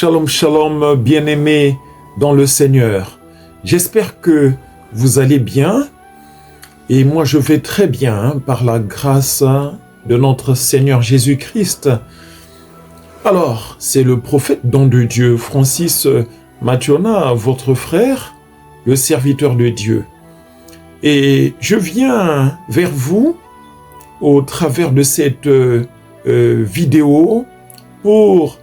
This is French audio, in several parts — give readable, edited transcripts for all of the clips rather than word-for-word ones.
Shalom, shalom, bien-aimés dans le Seigneur. J'espère que vous allez bien. Et moi, je vais très bien par la grâce de notre Seigneur Jésus-Christ. Alors, c'est le prophète don de Dieu, Francis Mathiona, votre frère, le serviteur de Dieu. Et je viens vers vous au travers de cette vidéo pour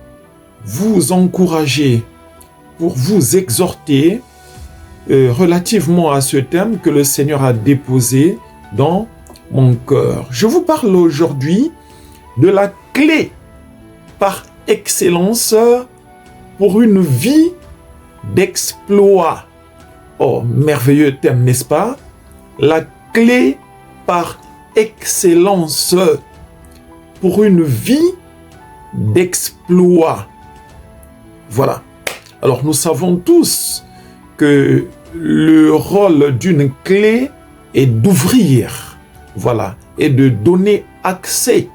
vous encourager, pour vous exhorter relativement à ce thème que le Seigneur a déposé dans mon cœur. Je vous parle aujourd'hui de la clé par excellence pour une vie d'exploit. Oh, merveilleux thème, n'est-ce pas? La clé par excellence pour une vie d'exploit. Voilà. Alors nous savons tous que le rôle d'une clé est d'ouvrir, voilà, et de donner accès,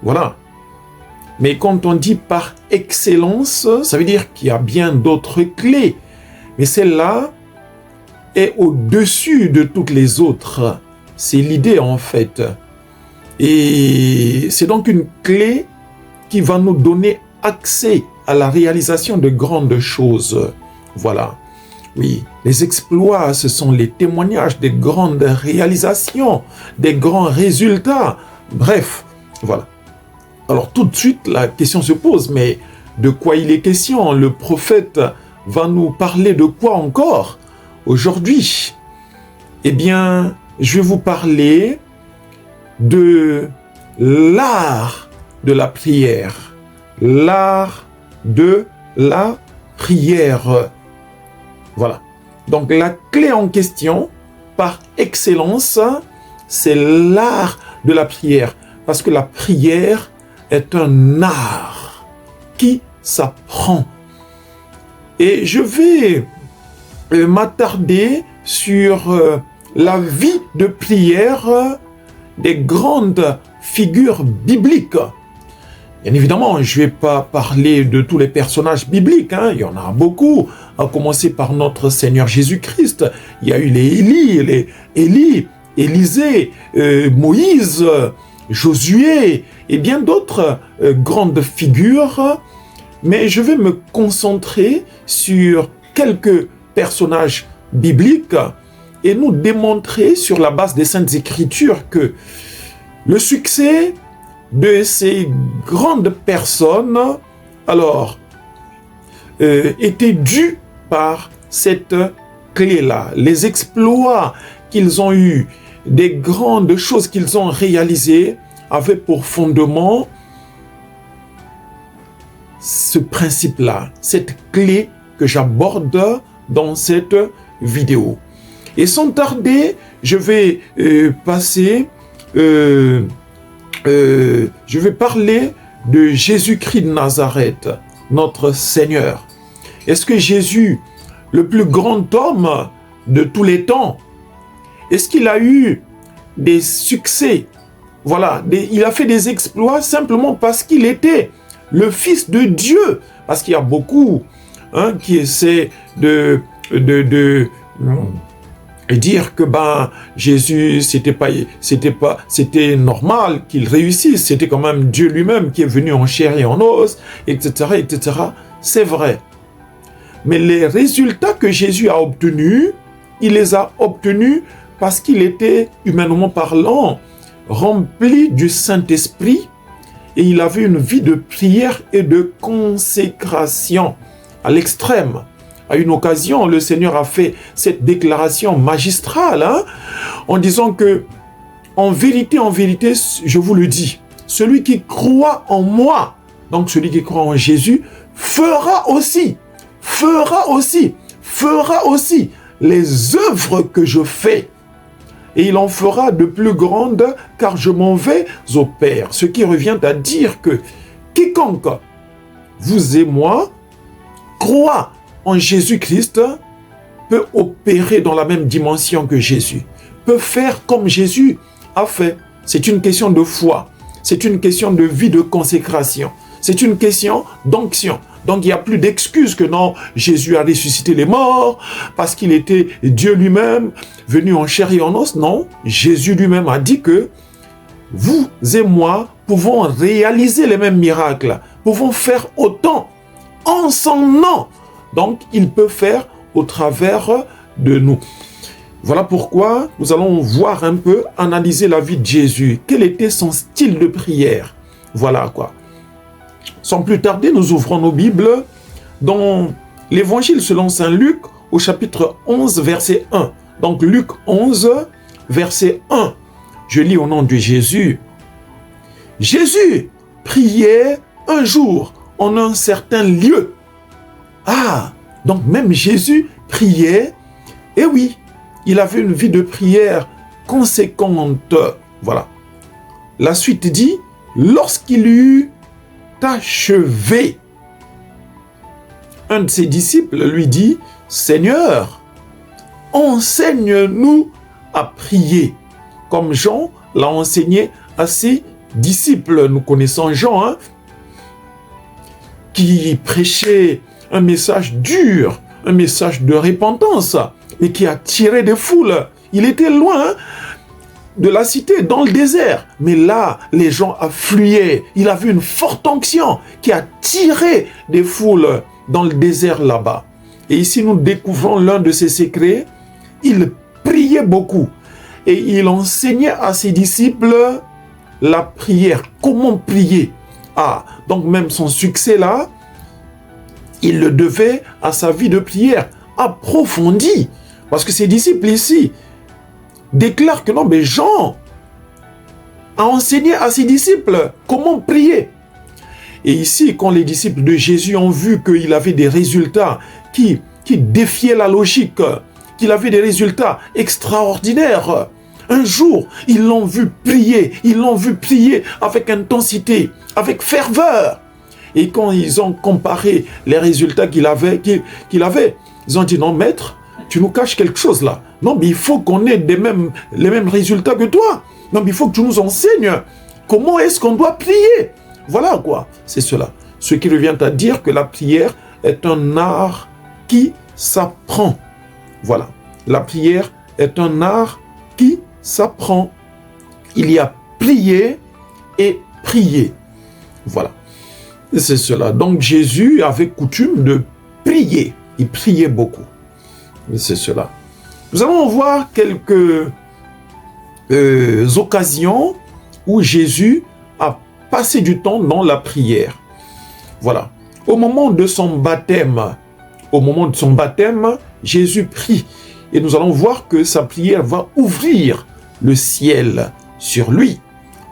voilà. Mais quand on dit par excellence, ça veut dire qu'il y a bien d'autres clés, mais celle-là est au-dessus de toutes les autres. C'est l'idée en fait. Et c'est donc une clé qui va nous donner accès à la réalisation de grandes choses. Voilà. Oui, les exploits, ce sont les témoignages des grandes réalisations, des grands résultats. Bref, voilà. Alors tout de suite, la question se pose, mais de quoi il est question? Le prophète va nous parler de quoi encore aujourd'hui? Eh bien, je vais vous parler de l'art de la prière. L'art de la prière. Voilà. Donc la clé en question, par excellence, c'est l'art de la prière. Parce que la prière est un art qui s'apprend. Et je vais m'attarder sur la vie de prière des grandes figures bibliques. Bien évidemment, je ne vais pas parler de tous les personnages bibliques, hein. Il y en a beaucoup, à commencer par notre Seigneur Jésus-Christ. Il y a eu les Élie, Élisée, Moïse, Josué et bien d'autres grandes figures. Mais je vais me concentrer sur quelques personnages bibliques et nous démontrer sur la base des Saintes Écritures que le succès de ces grandes personnes, alors, était dû par cette clé-là. Les exploits qu'ils ont eus, des grandes choses qu'ils ont réalisées, avaient pour fondement ce principe-là, cette clé que j'aborde dans cette vidéo. Et sans tarder, je vais je vais parler de Jésus-Christ de Nazareth, notre Seigneur. Est-ce que Jésus, le plus grand homme de tous les temps, est-ce qu'il a eu des succès? Voilà, il a fait des exploits simplement parce qu'il était le Fils de Dieu. Parce qu'il y a beaucoup qui essaient de dire que Jésus, c'était normal qu'il réussisse, c'était quand même Dieu lui-même qui est venu en chair et en os, etc., etc. C'est vrai. Mais les résultats que Jésus a obtenus, il les a obtenus parce qu'il était, humainement parlant, rempli du Saint-Esprit et il avait une vie de prière et de consécration à l'extrême. À une occasion, le Seigneur a fait cette déclaration magistrale, en disant que, en vérité, je vous le dis, celui qui croit en moi, donc celui qui croit en Jésus, fera aussi les œuvres que je fais. Et il en fera de plus grandes, car je m'en vais au Père. Ce qui revient à dire que quiconque, vous et moi, croit en Jésus-Christ, peut opérer dans la même dimension que Jésus, peut faire comme Jésus a fait. C'est une question de foi, c'est une question de vie de consécration, c'est une question d'onction. Donc il n'y a plus d'excuses que non, Jésus a ressuscité les morts, parce qu'il était Dieu lui-même, venu en chair et en os. Non, Jésus lui-même a dit que vous et moi pouvons réaliser les mêmes miracles, pouvons faire autant en son nom. Donc il peut faire au travers de nous. Voilà pourquoi nous allons voir un peu, analyser la vie de Jésus. Quel était son style de prière? Voilà quoi. Sans plus tarder, nous ouvrons nos Bibles dans l'Évangile selon saint Luc au chapitre 11, verset 1. Donc Luc 11, verset 1. Je lis au nom de Jésus. Jésus priait un jour en un certain lieu. Ah, donc même Jésus priait. Et oui, il avait une vie de prière conséquente. Voilà. La suite dit, lorsqu'il eut achevé, un de ses disciples lui dit, « Seigneur, enseigne-nous à prier, comme Jean l'a enseigné à ses disciples. » Nous connaissons Jean, hein, qui prêchait un message dur, un message de repentance, et qui a tiré des foules. Il était loin de la cité, dans le désert. Mais là, les gens affluaient. Il avait une forte onction qui a tiré des foules dans le désert là-bas. Et ici, nous découvrons l'un de ses secrets. Il priait beaucoup. Et il enseignait à ses disciples la prière. Comment prier? Ah, donc même son succès là, il le devait à sa vie de prière approfondie. Parce que ses disciples ici déclarent que non, mais Jean a enseigné à ses disciples comment prier. Et ici, quand les disciples de Jésus ont vu qu'il avait des résultats qui défiaient la logique, qu'il avait des résultats extraordinaires, un jour, ils l'ont vu prier avec intensité, avec ferveur. Et quand ils ont comparé les résultats qu'il avait, ils ont dit, non, maître, tu nous caches quelque chose là. Non, mais il faut qu'on ait les mêmes résultats que toi. Non, mais il faut que tu nous enseignes comment est-ce qu'on doit prier. Voilà quoi, c'est cela. Ce qui revient à dire que la prière est un art qui s'apprend. Voilà, la prière est un art qui s'apprend. Il y a prier et prier. Voilà, c'est cela. Donc Jésus avait coutume de prier. Il priait beaucoup. C'est cela. Nous allons voir quelques occasions où Jésus a passé du temps dans la prière. Voilà. Au moment de son baptême, Jésus prie. Et nous allons voir que sa prière va ouvrir le ciel sur lui.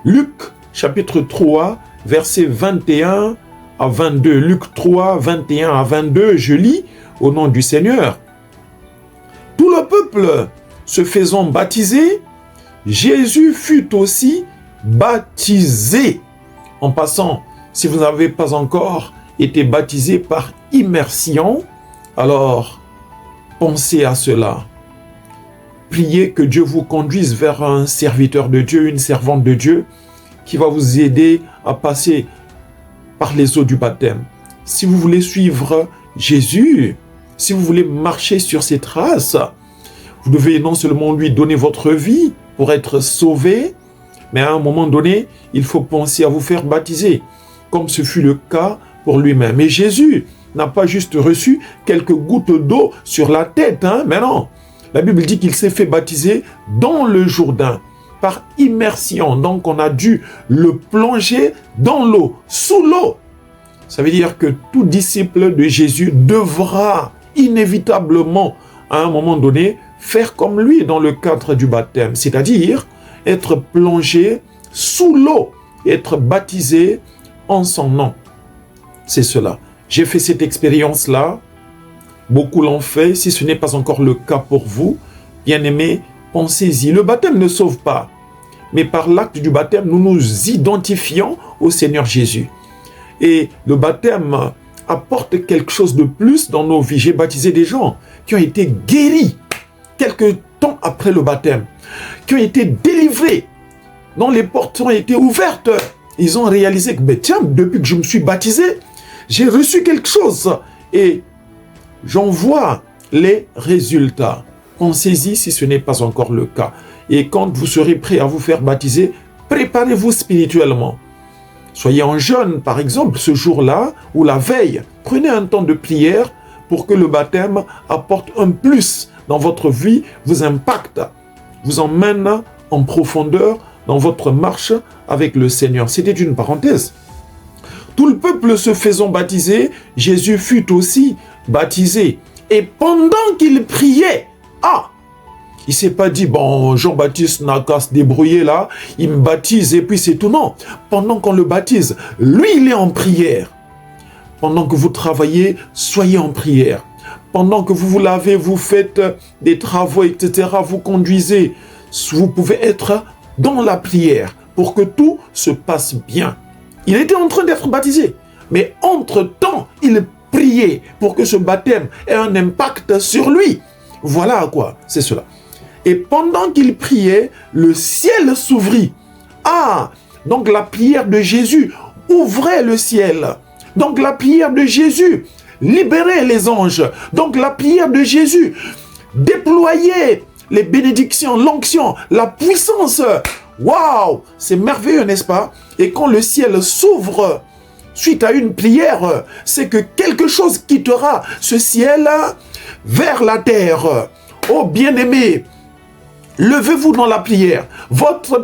Luc, chapitre 3, versets 21 à 22. Luc 3, 21 à 22, je lis au nom du Seigneur. Tout le peuple se faisant baptiser, Jésus fut aussi baptisé. En passant, si vous n'avez pas encore été baptisé par immersion, alors pensez à cela. Priez que Dieu vous conduise vers un serviteur de Dieu, une servante de Dieu, qui va vous aider à passer par les eaux du baptême. Si vous voulez suivre Jésus, si vous voulez marcher sur ses traces, vous devez non seulement lui donner votre vie pour être sauvé, mais à un moment donné, il faut penser à vous faire baptiser, comme ce fut le cas pour lui-même. Et Jésus n'a pas juste reçu quelques gouttes d'eau sur la tête, hein, mais non. La Bible dit qu'il s'est fait baptiser dans le Jourdain, par immersion. Donc on a dû le plonger dans l'eau, sous l'eau. Ça veut dire que tout disciple de Jésus devra inévitablement, à un moment donné, faire comme lui dans le cadre du baptême, c'est-à-dire être plongé sous l'eau, être baptisé en son nom. C'est cela. J'ai fait cette expérience-là. Beaucoup l'ont fait. Si ce n'est pas encore le cas pour vous, bien-aimés, pensez-y. Le baptême ne sauve pas. Mais par l'acte du baptême, nous nous identifions au Seigneur Jésus. Et le baptême apporte quelque chose de plus dans nos vies. J'ai baptisé des gens qui ont été guéris quelques temps après le baptême, qui ont été délivrés, dont les portes ont été ouvertes. Ils ont réalisé que, tiens, depuis que je me suis baptisé, j'ai reçu quelque chose et j'en vois les résultats. Pensez-y si ce n'est pas encore le cas. Et quand vous serez prêt à vous faire baptiser, préparez-vous spirituellement. Soyez en jeûne, par exemple, ce jour-là ou la veille. Prenez un temps de prière pour que le baptême apporte un plus dans votre vie, vous impacte, vous emmène en profondeur dans votre marche avec le Seigneur. C'était une parenthèse. Tout le peuple se faisant baptiser, Jésus fut aussi baptisé. Et pendant qu'il priait, il ne s'est pas dit, bon, Jean-Baptiste n'a qu'à se débrouiller là, il me baptise et puis c'est tout. Non, pendant qu'on le baptise, lui, il est en prière. Pendant que vous travaillez, soyez en prière. Pendant que vous vous lavez, vous faites des travaux, etc., vous conduisez, vous pouvez être dans la prière pour que tout se passe bien. Il était en train d'être baptisé, mais entre-temps, il priait pour que ce baptême ait un impact sur lui. Voilà à quoi c'est cela. Et pendant qu'il priait, le ciel s'ouvrit. Donc la prière de Jésus ouvrait le ciel. Donc la prière de Jésus libérait les anges. Donc la prière de Jésus déployait les bénédictions, l'onction, la puissance. Waouh! C'est merveilleux, n'est-ce pas? Et quand le ciel s'ouvre suite à une prière, c'est que quelque chose quittera ce ciel vers la terre. Oh bien-aimés, levez-vous dans la prière. Votre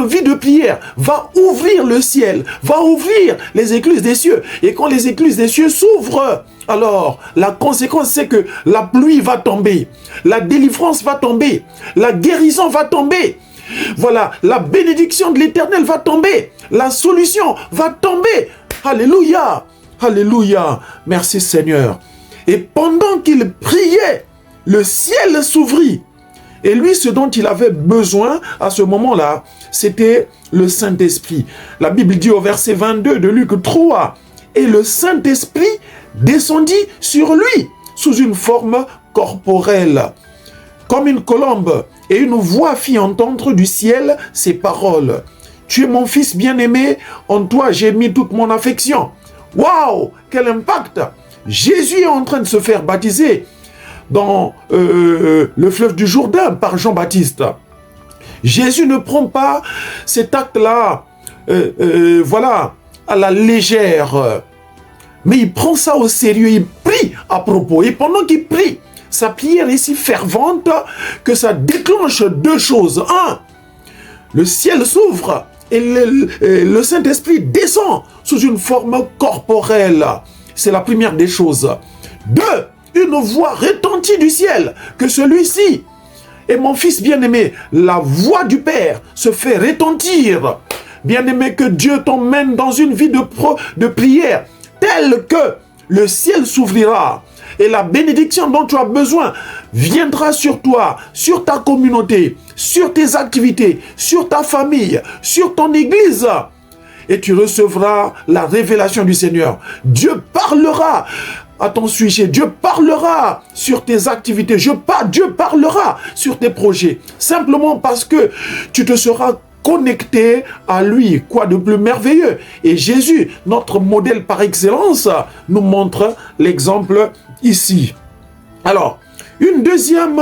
vie de prière va ouvrir le ciel, va ouvrir les écluses des cieux. Et quand les écluses des cieux s'ouvrent, alors la conséquence c'est que la pluie va tomber, la délivrance va tomber, la guérison va tomber. Voilà, la bénédiction de l'Éternel va tomber, la solution va tomber. Alléluia, alléluia, merci Seigneur. Et pendant qu'il priait, le ciel s'ouvrit. Et lui, ce dont il avait besoin à ce moment-là, c'était le Saint-Esprit. La Bible dit au verset 22 de Luc 3, « Et le Saint-Esprit descendit sur lui sous une forme corporelle, comme une colombe, et une voix fit entendre du ciel ces paroles. Tu es mon fils bien-aimé, en toi j'ai mis toute mon affection. » Waouh, quel impact! Jésus est en train de se faire baptiser dans le fleuve du Jourdain par Jean-Baptiste. Jésus ne prend pas cet acte-là, voilà, à la légère, mais il prend ça au sérieux, il prie à propos. Et pendant qu'il prie, sa prière est si fervente que ça déclenche deux choses. Un, le ciel s'ouvre et le Saint-Esprit descend sous une forme corporelle. C'est la première des choses. Deux, une voix retentit du ciel, que celui-ci est mon fils bien-aimé. La voix du Père se fait retentir. Bien-aimé, que Dieu t'emmène dans une vie de prière telle que le ciel s'ouvrira et la bénédiction dont tu as besoin viendra sur toi, sur ta communauté, sur tes activités, sur ta famille, sur ton église. Et tu recevras la révélation du Seigneur. Dieu parlera à ton sujet. Dieu parlera sur tes activités. Dieu parlera sur tes projets. Simplement parce que tu te seras connecté à lui. Quoi de plus merveilleux? Et Jésus, notre modèle par excellence, nous montre l'exemple ici. Alors, une deuxième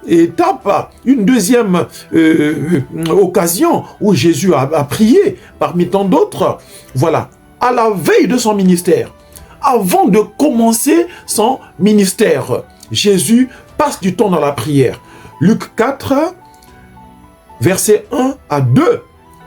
étape, une deuxième occasion où Jésus a prié parmi tant d'autres, voilà, à la veille de son ministère, avant de commencer son ministère, Jésus passe du temps dans la prière. Luc 4, versets 1 à 2.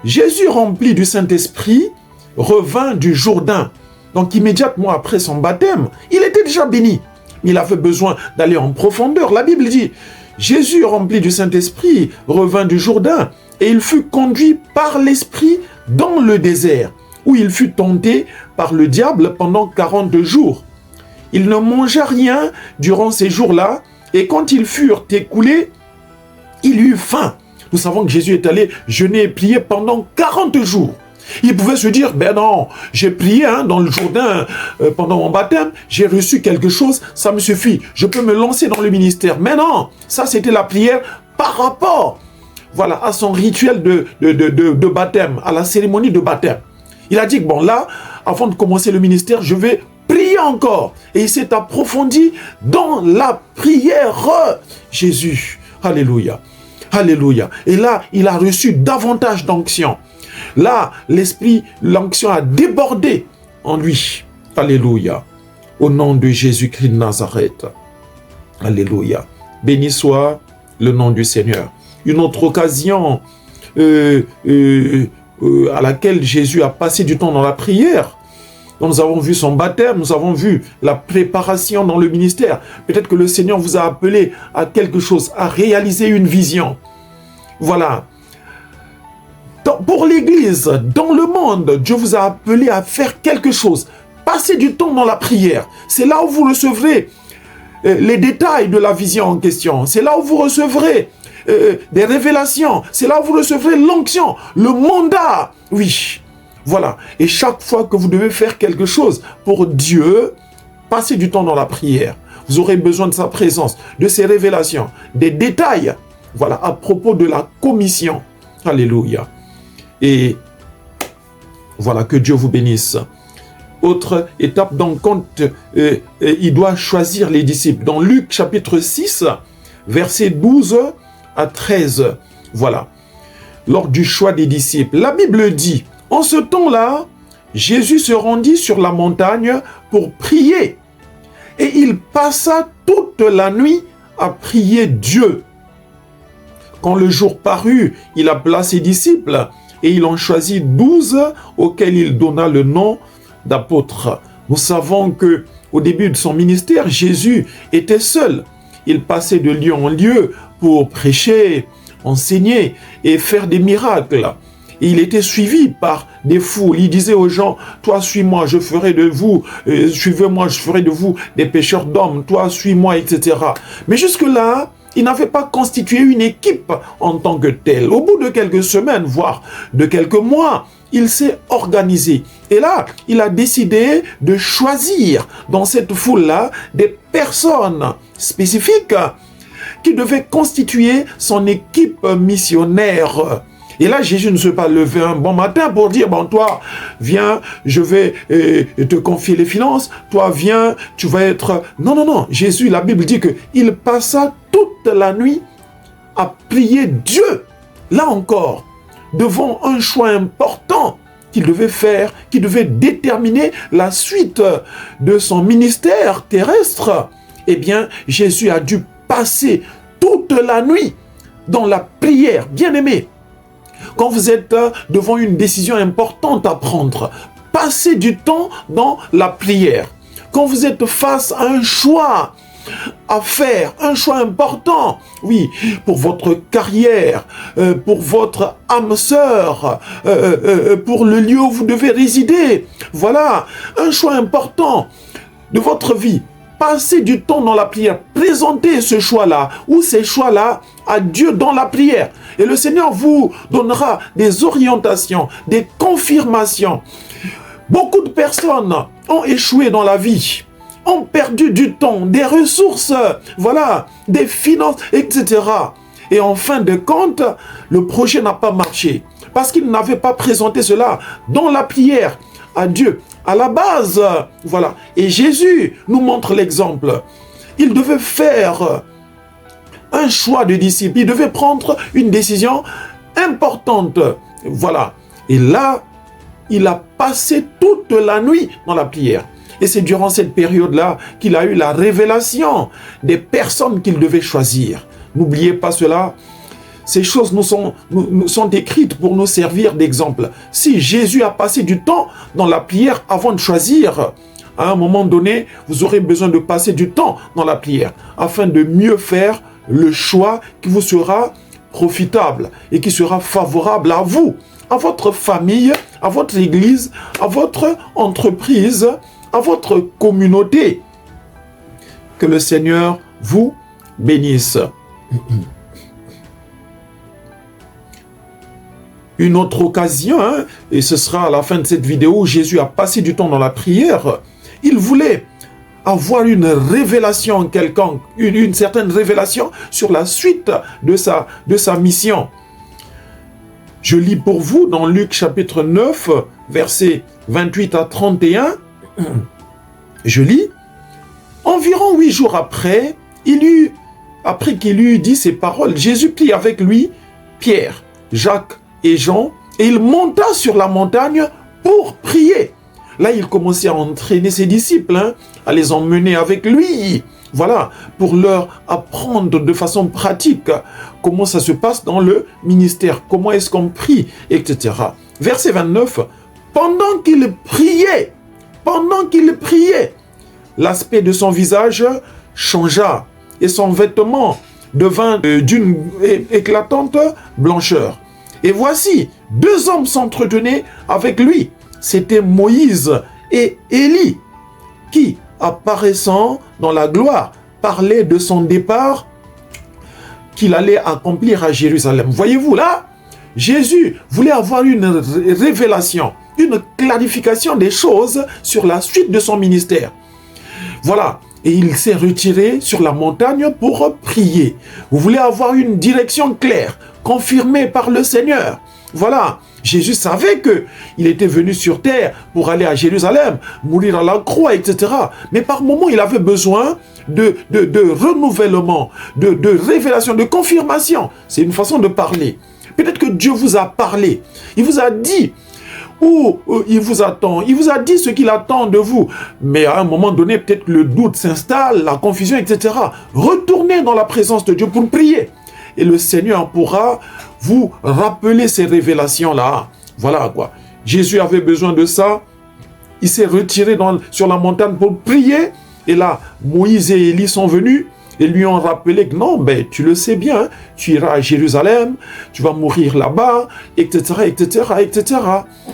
Jésus, rempli du Saint-Esprit, revint du Jourdain. Donc immédiatement après son baptême, il était déjà béni. Il avait besoin d'aller en profondeur. La Bible dit, Jésus, rempli du Saint-Esprit, revint du Jourdain et il fut conduit par l'Esprit dans le désert, où il fut tenté par le diable pendant 40 jours. Il ne mangea rien durant ces jours-là, et quand ils furent écoulés, il eut faim. Nous savons que Jésus est allé jeûner et prier pendant 40 jours. Il pouvait se dire, ben non, j'ai prié dans le Jourdain pendant mon baptême, j'ai reçu quelque chose, ça me suffit, je peux me lancer dans le ministère. Mais non, ça c'était la prière par rapport, voilà, à son rituel de baptême, à la cérémonie de baptême. Il a dit que bon là, avant de commencer le ministère, je vais prier encore. Et il s'est approfondi dans la prière. Jésus, alléluia, alléluia. Et là, il a reçu davantage d'onction. Là, l'onction a débordé en lui. Alléluia. Au nom de Jésus-Christ de Nazareth. Alléluia. Béni soit le nom du Seigneur. Une autre occasion à laquelle Jésus a passé du temps dans la prière. Donc nous avons vu son baptême, nous avons vu la préparation dans le ministère. Peut-être que le Seigneur vous a appelé à quelque chose, à réaliser une vision. Voilà. Pour l'Église, dans le monde, Dieu vous a appelé à faire quelque chose. Passez du temps dans la prière. C'est là où vous recevrez les détails de la vision en question. C'est là où vous recevrez des révélations. C'est là où vous recevrez l'onction, le mandat. Oui, voilà. Et chaque fois que vous devez faire quelque chose pour Dieu, passez du temps dans la prière. Vous aurez besoin de sa présence, de ses révélations, des détails. Voilà, à propos de la commission. Alléluia. Et voilà, que Dieu vous bénisse. Autre étape, donc, quand il doit choisir les disciples. Dans Luc chapitre 6, versets 12 à 13. Voilà. Lors du choix des disciples, la Bible dit, en ce temps-là, Jésus se rendit sur la montagne pour prier. Et il passa toute la nuit à prier Dieu. Quand le jour parut, il appela ses disciples et il en choisit 12 auxquels il donna le nom d'apôtres. Nous savons que au début de son ministère, Jésus était seul. Il passait de lieu en lieu pour prêcher, enseigner et faire des miracles. Et il était suivi par des foules. Il disait aux gens, toi suis-moi, je ferai de vous, suivez-moi, je ferai de vous des pêcheurs d'hommes, toi suis-moi, etc. Mais jusque-là, il n'avait pas constitué une équipe en tant que telle. Au bout de quelques semaines, voire de quelques mois, il s'est organisé. Et là, il a décidé de choisir dans cette foule-là des personnes spécifiques qui devaient constituer son équipe missionnaire. Et là, Jésus ne s'est pas levé un bon matin pour dire, bon, toi, viens, je vais te confier les finances, toi, viens, tu vas être... Non, non, non, Jésus, la Bible dit qu'il passa toute la nuit à prier Dieu, là encore, devant un choix important qu'il devait faire, qui devait déterminer la suite de son ministère terrestre. Eh bien, Jésus a dû passer toute la nuit dans la prière, bien-aimé. Quand vous êtes devant une décision importante à prendre, passez du temps dans la prière. Quand vous êtes face à un choix à faire, un choix important, oui, pour votre carrière, pour votre âme sœur, pour le lieu où vous devez résider, voilà, un choix important de votre vie. Passez du temps dans la prière, présentez ce choix-là ou ces choix-là à Dieu dans la prière. Et le Seigneur vous donnera des orientations, des confirmations. Beaucoup de personnes ont échoué dans la vie, ont perdu du temps, des ressources, voilà, des finances, etc. Et en fin de compte, le projet n'a pas marché parce qu'ils n'avaient pas présenté cela dans la prière à Dieu. À la base, voilà. Et Jésus nous montre l'exemple. Il devait faire un choix de disciples. Il devait prendre une décision importante. Voilà. Et là, il a passé toute la nuit dans la prière. Et c'est durant cette période-là qu'il a eu la révélation des personnes qu'il devait choisir. N'oubliez pas cela. Ces choses nous sont écrites pour nous servir d'exemple. Si Jésus a passé du temps dans la prière avant de choisir, à un moment donné, vous aurez besoin de passer du temps dans la prière afin de mieux faire le choix qui vous sera profitable et qui sera favorable à vous, à votre famille, à votre église, à votre entreprise, à votre communauté. Que le Seigneur vous bénisse. Une autre occasion, et ce sera à la fin de cette vidéo, où Jésus a passé du temps dans la prière. Il voulait avoir une révélation quelconque, une certaine révélation sur la suite de sa mission. Je lis pour vous dans Luc chapitre 9, versets 28 à 31. Je lis. Environ 8 jours après, après qu'il eut dit ces paroles, Jésus prit avec lui Pierre, Jacques et Jean, et il monta sur la montagne pour prier. Là, il commençait à entraîner ses disciples, à les emmener avec lui. Voilà, pour leur apprendre de façon pratique comment ça se passe dans le ministère, comment est-ce qu'on prie, etc. Verset 29, pendant qu'il priait, l'aspect de son visage changea et son vêtement devint d'une éclatante blancheur. Et voici, 2 hommes s'entretenaient avec lui. C'était Moïse et Élie qui, apparaissant dans la gloire, parlaient de son départ qu'il allait accomplir à Jérusalem. Voyez-vous là, Jésus voulait avoir une révélation, une clarification des choses sur la suite de son ministère. Voilà, et il s'est retiré sur la montagne pour prier. Vous voulez avoir une direction claire, confirmée par le Seigneur. Voilà, Jésus savait qu'il était venu sur terre pour aller à Jérusalem, mourir à la croix, etc. Mais par moments, il avait besoin de renouvellement, de révélation, de confirmation. C'est une façon de parler. Peut-être que Dieu vous a parlé. Il vous a dit où il vous attend. Il vous a dit ce qu'il attend de vous. Mais à un moment donné, peut-être le doute s'installe, la confusion, etc. Retournez dans la présence de Dieu pour prier. Et le Seigneur pourra vous rappeler ces révélations-là. Voilà quoi. Jésus avait besoin de ça. Il s'est retiré sur la montagne pour prier. Et là, Moïse et Élie sont venus et lui ont rappelé que non, ben, tu le sais bien, tu iras à Jérusalem, tu vas mourir là-bas, etc., etc., etc.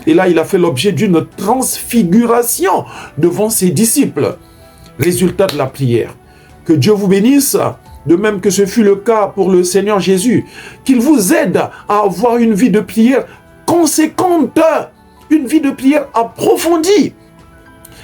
Et là, il a fait l'objet d'une transfiguration devant ses disciples. Résultat de la prière. Que Dieu vous bénisse, de même que ce fut le cas pour le Seigneur Jésus, qu'il vous aide à avoir une vie de prière conséquente, une vie de prière approfondie.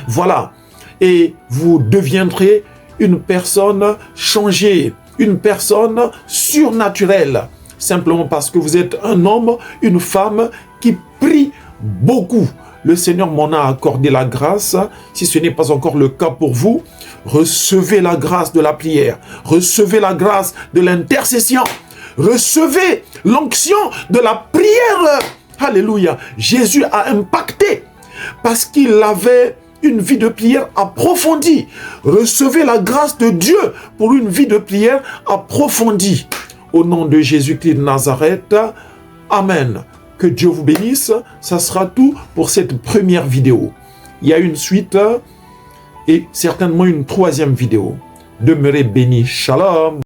Voilà. Et vous deviendrez une personne changée, une personne surnaturelle, simplement parce que vous êtes un homme, une femme qui prie beaucoup. Le Seigneur m'en a accordé la grâce. Si ce n'est pas encore le cas pour vous, recevez la grâce de la prière, recevez la grâce de l'intercession, recevez l'onction de la prière. Alléluia. Jésus a impacté parce qu'il avait une vie de prière approfondie. Recevez la grâce de Dieu pour une vie de prière approfondie. Au nom de Jésus-Christ de Nazareth, Amen. Que Dieu vous bénisse. Ça sera tout pour cette première vidéo. Il y a une suite et certainement une 3e vidéo. Demeurez bénis. Shalom.